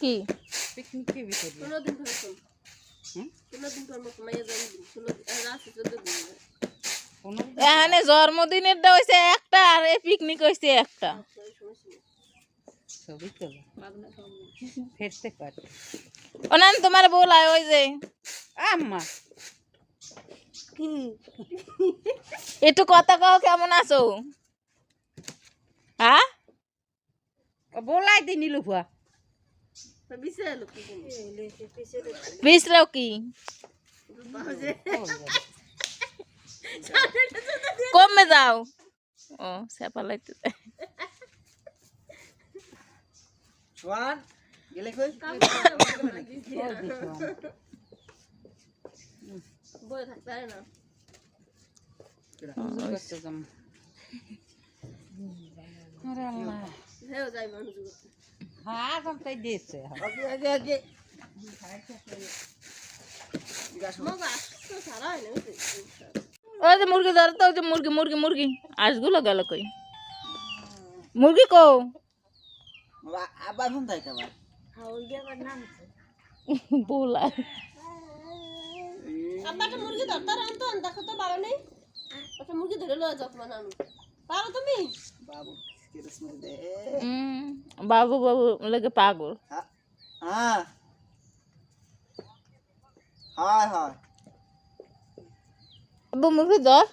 কি পিকনিক কে ভিতরে 15 দিন ধরে তো 15 দিন ধরে মতো মাইয়া যাই 16 রাতে 14 দিন এখানে জন্মদিনেরটা হইছে একটা আর এই পিকনিক হইছে একটা ছবি তো ফেরতে পারে ওনান তোমার বলাই ওই যে আম্মা একটু কথা কও কেমন আছো হ্যাঁ বলাই দি নিলু ফুয়া বিশাল কি পিছরাও কি কমে যাও ও সেপালাইতে সোয়ান গেলে কই বই থাকতে পারে না আরে আল্লাহ হেও যাই মানুষ করতে হ্যাঁ এখন তাই দিয়েছে আগে আগে আগে মগা আসতো সারা হয় না ওই যে মুরগি ধরো তো ওই যে মুরগি মুরগি মুরগি আজগুলো গেল কই মুরগি কো আবার ফোন থাকে আবার হাউল দিয়ে আবার নাম বলা আব্বাটা মুরগি ধরতে আর তো দেখো তো পারো নেই একটা মুরগি ধরে লয়ে যাও তোমার নানু পারো তুমি বাবু কিরসমে দে বাবু বাবু লাগে পাগল হ্যাঁ হায় হায় আব্বু মুরগি ধর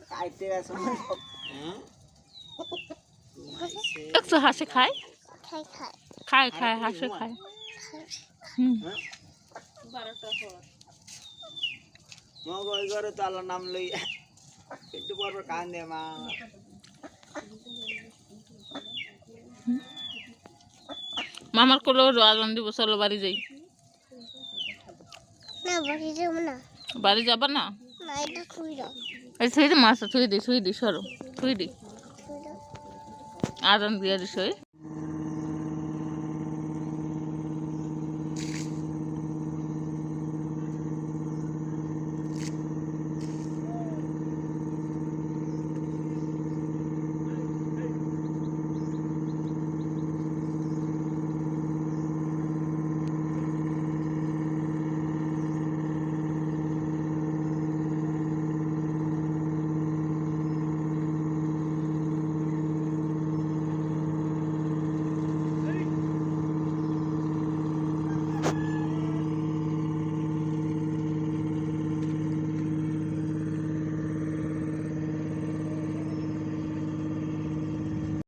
খাইতে গেছে একটু হাসে খায় খাই খাই খায় খায় হাসে খায় 12টা পর মগ ওই ঘরে তো আল্লাহর নাম লই একটু পর পর কান দে মা মামার কোলে আজান দিব চলো বাড়ি যাই না বাড়ি যাব না বাড়ি যাবা না না এটা খুই দাও এই থুই দে মাছ থুই দি সরো থুই দি আজান দিয়ে দিস ওই